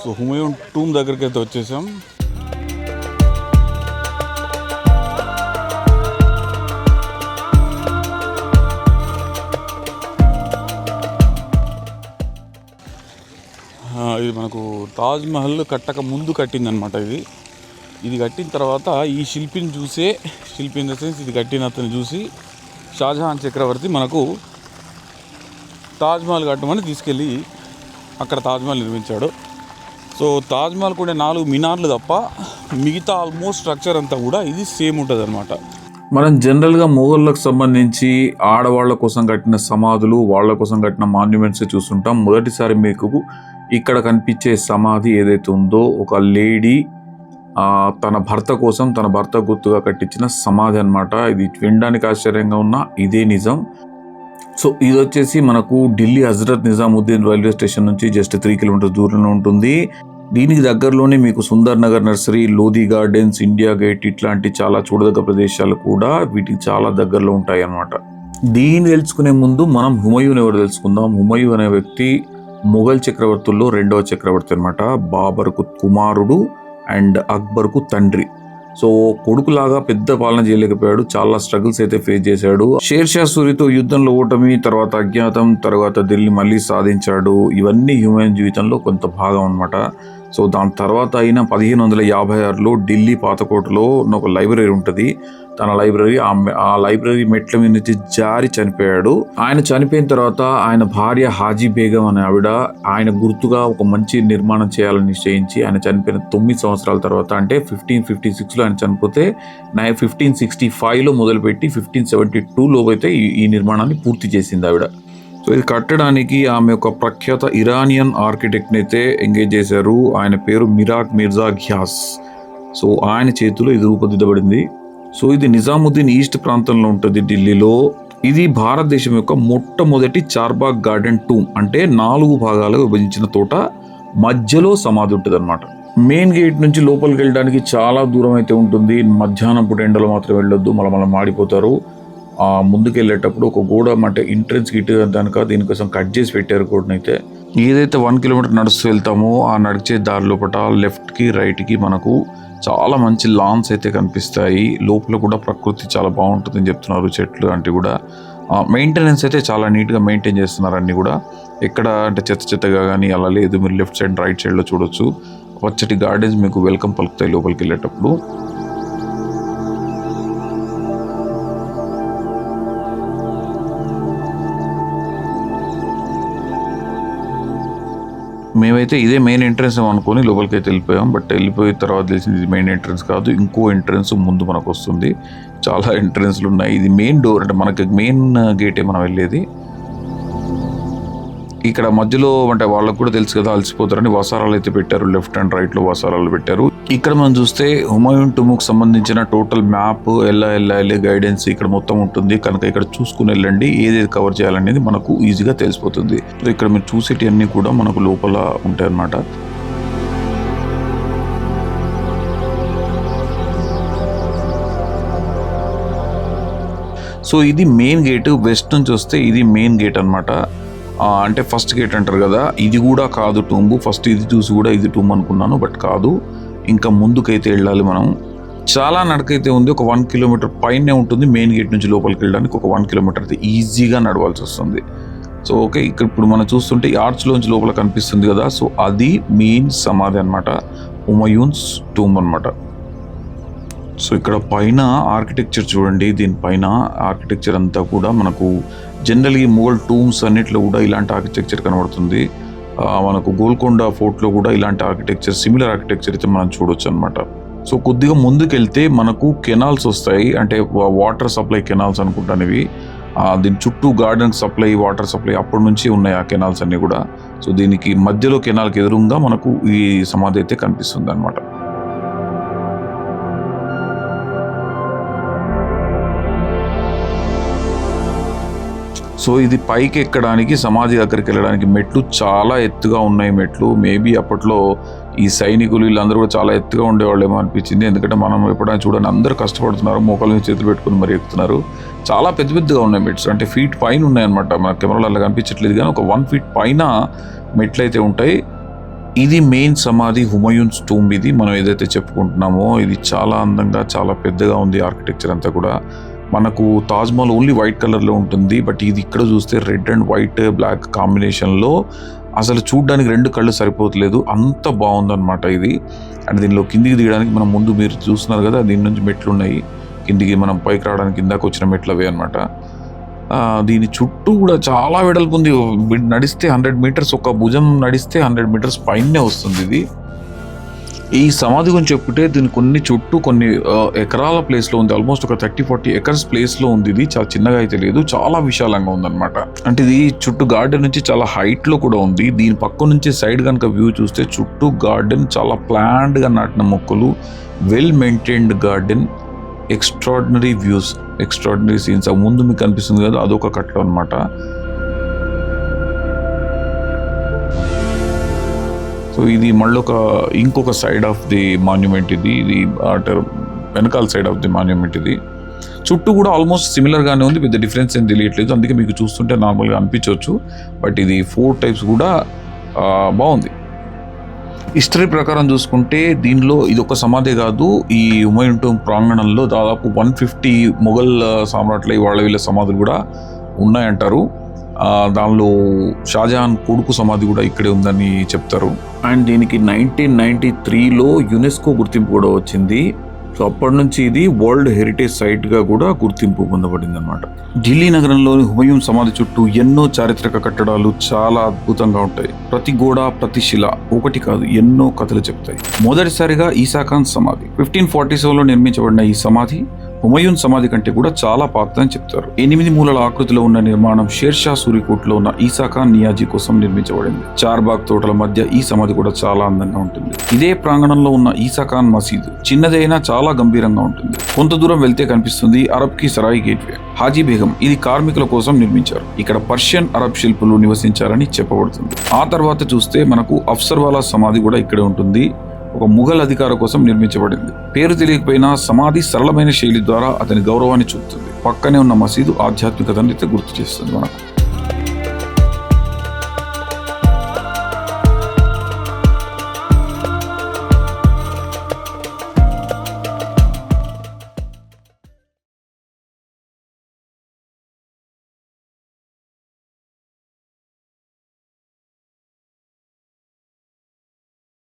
So Humayun tomb దగ్గరికి అయితే వచ్చేసాం. ఇది మనకు తాజ్ మహల్ కట్టక ముందు కట్టిందనమాట. ఇది కట్టిన తర్వాత ఈ శిల్పిని చూసే, శిల్పి ఇన్ ద సెన్స్ ఇది కట్టిన అతను చూసి షాజహాన్ చక్రవర్తి మనకు తాజ్మహల్ కట్టమని తీసుకెళ్ళి అక్కడ తాజ్మహల్ నిర్మించాడు. సో తాజ్మహల్ కూడా 4 మినార్లు తప్ప మిగతా ఆల్మోస్ట్ స్ట్రక్చర్ అంతా కూడా ఇది సేమ్ ఉంటుంది అనమాట. మనం జనరల్గా మొఘళ్ళకు సంబంధించి ఆడవాళ్ళ కోసం కట్టిన సమాధులు, వాళ్ళ కోసం కట్టిన మాన్యుమెంట్స్ చూస్తుంటాం. మొదటిసారి మీకు ఇక్కడ కనిపించే సమాధి ఏదైతే ఉందో ఒక లేడీ తన భర్త కోసం, తన భర్త గుర్తుగా కట్టించిన సమాధి అనమాట. ఇది వినడానికి ఆశ్చర్యంగా ఉన్న ఇదే నిజం. సో ఇది వచ్చేసి మనకు ఢిల్లీ హజరత్ నిజాముద్దీన్ రైల్వే స్టేషన్ నుంచి జస్ట్ 3 కిలోమీటర్స్ దూరంలో ఉంటుంది. దీనికి దగ్గరలోనే మీకు Sundar Nagar nursery, Lodhi gardens, India gate ఇట్లాంటి చాలా చూడదగ్గ ప్రదేశాలు కూడా వీటికి చాలా దగ్గరలో ఉంటాయి అన్నమాట. దీన్ని తెలుసుకునే ముందు మనం హుమయూన్ ఎవరు తెలుసుకుందాం. హుమయూన్ అనే వ్యక్తి మొఘల్ చక్రవర్తుల్లో 2వ చక్రవర్తి అనమాట. బాబర్కు కుమారుడు అండ్ అక్బర్కు తండ్రి. సో కొడుకులాగా పెద్ద పాలన చేయలేకపోయాడు, చాలా స్ట్రగుల్స్ అయితే ఫేస్ చేశాడు. షేర్షా సూరితో యుద్ధంలో ఓటమి, తర్వాత అజ్ఞాతం, తర్వాత ఢిల్లీ మళ్ళీ సాధించాడు. ఇవన్నీ హ్యూమన్ జీవితంలో కొంత భాగం అనమాట. సో దాని తర్వాత అయిన 1556లో ఢిల్లీ పాతకోటలో ఒక లైబ్రరీ ఉంటుంది. తన లైబ్రరీ ఆ లైబ్రరీ మెట్ల మీద నుంచి జారి చనిపోయాడు. ఆయన చనిపోయిన తర్వాత ఆయన భార్య హాజీ బేగం అనే ఆవిడ ఆయన గుర్తుగా ఒక మంచి నిర్మాణం చేయాలని నిశ్చయించి ఆయన చనిపోయిన 9 సంవత్సరాల తర్వాత, అంటే 1556లో ఆయన చనిపోతే 1565లో మొదలుపెట్టి 1572లో అయితే ఈ నిర్మాణాన్ని పూర్తి చేసింది ఆవిడ. సో ఇది కట్టడానికి ఆమె ఒక ప్రఖ్యాత ఇరానియన్ ఆర్కిటెక్ట్ని అయితే ఎంగేజ్ చేశారు. ఆయన పేరు మిరాట్ మిర్జా ఘియాస్. సో ఆయన చేతిలో ఇది రూపుదిద్దబడింది. సో ఇది నిజాముద్దీన్ ఈస్ట్ ప్రాంతంలో ఉంటుంది ఢిల్లీలో. ఇది భారతదేశం యొక్క మొట్టమొదటి చార్బాగ్ గార్డెన్ టూమ్, అంటే 4 భాగాలుగా విభజించిన తోట మధ్యలో సమాధి ఉంటుంది అనమాట. మెయిన్ గేట్ నుంచి లోపలికి వెళ్ళడానికి చాలా దూరం అయితే ఉంటుంది. మధ్యాహ్నం పూట ఎండలో మాత్రం వెళ్ళొద్దు, మళ్ళీ మాడిపోతారు. ముందుకు వెళ్ళేటప్పుడు ఒక గోడ అంటే ఎంట్రన్స్ గిట్ దానిక దీనికోసం కట్ చేసి పెట్టారు గోడని. అయితే ఏదైతే 1 కిలోమీటర్ నడుస్తూ వెళ్తామో ఆ నడిచే దారి లోపల లెఫ్ట్కి రైట్కి మనకు చాలా మంచి లాన్స్ అయితే కనిపిస్తాయి. లోపల కూడా ప్రకృతి చాలా బాగుంటుందని చెప్తున్నారు. చెట్లు అంటే కూడా మెయింటెనెన్స్ అయితే చాలా నీట్గా మెయింటైన్ చేస్తున్నారు అన్నీ కూడా. ఎక్కడ అంటే చెత్తగా కానీ అలా లేదు. మీరు లెఫ్ట్ సైడ్ రైట్ సైడ్లో చూడొచ్చు. పచ్చటి గార్డెన్స్ మీకు వెల్కమ్ పలుకుతాయి లోపలికి వెళ్ళేటప్పుడు. మేమైతే ఇదే మెయిన్ ఎంట్రన్స్ అనుకొని లోపలికి అయితే వెళ్ళిపోయాం. బట్ వెళ్ళిపోయిన తర్వాత తెలిసింది ఇది మెయిన్ ఎంట్రన్స్ కాదు, ఇంకో ఎంట్రన్స్ ముందు మనకు వస్తుంది. చాలా ఎంట్రన్స్లు ఉన్నాయి. ఇది మెయిన్ డోర్, అంటే మనకి మెయిన్ గేటే మనం వెళ్ళేది. ఇక్కడ మధ్యలో అంటే వాళ్ళకు కూడా తెలుసు కదా అలసిపోతారని వసారాలు అయితే పెట్టారు. లెఫ్ట్ అండ్ రైట్లో వసారాలు పెట్టారు. ఇక్కడ మనం చూస్తే హుమయూన్ టూమ్కి సంబంధించిన టోటల్ మ్యాప్, ఎల్ఐ గైడెన్స్ ఇక్కడ మొత్తం ఉంటుంది. కనుక ఇక్కడ చూసుకుని వెళ్ళండి, ఏదేది కవర్ చేయాలనేది మనకు ఈజీగా తెలిసిపోతుంది. సో ఇక్కడ మీరు చూసేటివన్నీ కూడా మనకు లోపల ఉంటాయి అన్నమాట. సో ఇది మెయిన్ గేట్. వెస్ట్ నుంచి వస్తే ఇది మెయిన్ గేట్ అనమాట. అంటే ఫస్ట్ గేట్ అంటారు కదా, ఇది కూడా కాదు టూంబు. ఫస్ట్ ఇది చూసి కూడా ఇది టూంబ్ అనుకున్నాను, బట్ కాదు. ఇంకా ముందుకైతే వెళ్ళాలి మనం. చాలా నడకైతే ఉంది. ఒక 1 కిలోమీటర్ పైనే ఉంటుంది మెయిన్ గేట్ నుంచి లోపలికి వెళ్ళడానికి. ఒక 1 కిలోమీటర్ అయితే ఈజీగా నడవాల్సి వస్తుంది. సో ఓకే, ఇక్కడ ఇప్పుడు మనం చూస్తుంటే ఈ ఆర్చ్లోంచి లోపల కనిపిస్తుంది కదా, సో అది మెయిన్ సమాధి అనమాట, హుమయూన్స్ టూంబ్ అనమాట. సో ఇక్కడ పైన ఆర్కిటెక్చర్ చూడండి. దీనిపైన ఆర్కిటెక్చర్ అంతా కూడా మనకు జనరల్గా మొఘల్ టూమ్స్ అన్నిట్లో కూడా ఇలాంటి ఆర్కిటెక్చర్ కనబడుతుంది. మనకు గోల్కొండ ఫోర్ట్లో కూడా ఇలాంటి ఆర్కిటెక్చర్, సిమిలర్ ఆర్కిటెక్చర్ అయితే మనం చూడొచ్చు అనమాట. సో కొద్దిగా ముందుకు వెళ్తే మనకు కెనాల్స్ వస్తాయి, అంటే వాటర్ సప్లై కెనాల్స్ అనుకుంటాను ఇవి. దీని చుట్టూ గార్డెన్ సప్లై, వాటర్ సప్లై అప్పటి నుంచి ఉన్నాయి ఆ కెనాల్స్ అన్నీ కూడా. సో దీనికి మధ్యలో కెనాల్కి ఎదురుగా మనకు ఈ సమాధి అయితే కనిపిస్తుంది అనమాట. సో ఇది పైకి ఎక్కడానికి, సమాధి దగ్గరికి వెళ్ళడానికి మెట్లు చాలా ఎత్తుగా ఉన్నాయి మెట్లు. మేబీ అప్పట్లో ఈ సైనికులు వీళ్ళందరూ కూడా చాలా ఎత్తుగా ఉండేవాళ్ళేమో అనిపించింది. ఎందుకంటే మనం ఎప్పుడైనా చూడండి అందరూ కష్టపడుతున్నారు, మోకాల మీద చేతులు పెట్టుకుని మరి ఎక్కుతున్నారు. చాలా పెద్దగా ఉన్నాయి మెట్స్, అంటే ఫీట్ పైన ఉన్నాయన్నమాట. మన కెమెరాలో అలా కనిపించట్లేదు కానీ ఒక 1 ఫీట్ పైన మెట్లు అయితే ఉంటాయి. ఇది మెయిన్ సమాధి హుమయూన్స్ టూంబ్. ఇది మనం ఏదైతే చెప్పుకుంటున్నామో ఇది చాలా అందంగా చాలా పెద్దగా ఉంది. ఆర్కిటెక్చర్ అంతా కూడా మనకు తాజ్మహల్ ఓన్లీ వైట్ కలర్లో ఉంటుంది, బట్ ఇది ఇక్కడ చూస్తే రెడ్ అండ్ వైట్ బ్లాక్ కాంబినేషన్లో అసలు చూడ్డానికి 2 కళ్ళు సరిపోతలేదు, అంత బాగుందన్నమాట ఇది. అండ్ దీనిలో కిందికి దిగడానికి మనం ముందు మీరు చూస్తున్నారు కదా, దీని నుంచి మెట్లు ఉన్నాయి కిందికి, మనం పైకి రావడానికి ఇందాక వచ్చిన మెట్లు అవే అనమాట. దీని చుట్టూ కూడా చాలా వెడల్పు ఉంది. నడిస్తే 100 మీటర్స్, ఒక భుజం నడిస్తే 100 మీటర్స్ పైనే వస్తుంది ఇది. ఈ సమాధి గురించి చెప్పుకుంటే దీని చుట్టూ కొన్ని ఎకరాల ప్లేస్లో ఉంది. ఆల్మోస్ట్ ఒక 30-40 ఎకర్స్ ప్లేస్లో ఉంది. ఇది చాలా చిన్నగా అయితే లేదు, చాలా విశాలంగా ఉందన్నమాట. అంటే ఇది చుట్టూ గార్డెన్ నుంచి చాలా హైట్లో కూడా ఉంది. దీని పక్క నుంచి సైడ్ కనుక వ్యూ చూస్తే చుట్టూ గార్డెన్ చాలా ప్లాన్డ్గా నాటిన మొక్కలు, well maintained garden, extraordinary views, extraordinary scenes. ఆ ముందు మీకు కనిపిస్తుంది కదా, అదొక కట్టడం అనమాట. సో ఇది మళ్ళీ ఇంకొక సైడ్ ఆఫ్ ది మాన్యుమెంట్. ఇది వెనకాల సైడ్ ఆఫ్ ది మాన్యుమెంట్. ఇది చుట్టూ కూడా ఆల్మోస్ట్ సిమిలర్గానే ఉంది, పెద్ద డిఫరెన్స్ ఏం తెలియట్లేదు. అందుకే మీకు చూస్తుంటే నార్మల్గా అనిపించవచ్చు, బట్ ఇది 4 టైప్స్ కూడా బాగుంది. హిస్టరీ ప్రకారం చూసుకుంటే దీనిలో ఇది ఒక సమాధి కాదు, ఈ హుమయూన్ టూంబ్ ప్రాంగణంలో దాదాపు 150 మొఘల్ సామ్రాట్ల వీళ్ళ సమాధులు కూడా ఉన్నాయంటారు. దానిలో షాజహాన్ కొడుకు సమాధి కూడా ఇక్కడే ఉందని చెప్తారు. అండ్ దీనికి 1993లో యునెస్కో గుర్తింపు కూడా వచ్చింది. సో అప్పటి నుంచి ఇది వరల్డ్ హెరిటేజ్ సైట్గా కూడా గుర్తింపు పొందబడింది అనమాట. ఢిల్లీ నగరంలోని హుమయూన్ సమాధి చుట్టూ ఎన్నో చారిత్రక కట్టడాలు చాలా అద్భుతంగా ఉంటాయి. ప్రతి గోడ, ప్రతి శిల ఒకటి కాదు, ఎన్నో కథలు చెప్తాయి. మొదటిసారిగా ఈసా ఖాన్ సమాధి 1547లో నిర్మించబడిన ఈ సమాధి హుమయూన్ సమాధి కంటే కూడా చాలా పాత అని చెప్తారు. 8 మూలల ఆకృతిలో ఉన్న నిర్మాణం షేర్షా సూరికోట్లో ఉన్న ఈసా ఖాన్ నియాజీ కోసం నిర్మించబడింది. చార్బాగ్ తోటల మధ్య ఈ సమాధి కూడా చాలా అందంగా ఉంటుంది. ఇదే ప్రాంగణంలో ఉన్న ఈసా ఖాన్ మసీదు చిన్నదైనా చాలా గంభీరంగా ఉంటుంది. కొంత దూరం వెళ్తే కనిపిస్తుంది అరబ్ కి సరాయి గేట్వే. హాజీ బేగం ఇది కార్మికుల కోసం నిర్మించారు. ఇక్కడ పర్షియన్ అరబ్ శిల్పులు నివసించారని చెప్పబడుతుంది. ఆ తర్వాత చూస్తే మనకు అఫ్సర్వాలా సమాధి కూడా ఇక్కడే ఉంటుంది. ఒక ముఘల్ అధికార కోసం నిర్మించబడింది. పేరు తెలియకపోయినా సమాధి సరళమైన శైలి ద్వారా అతని గౌరవాన్ని చూపుతుంది. పక్కనే ఉన్న మసీదు ఆధ్యాత్మికతను గుర్తు చేస్తుంది మనకు.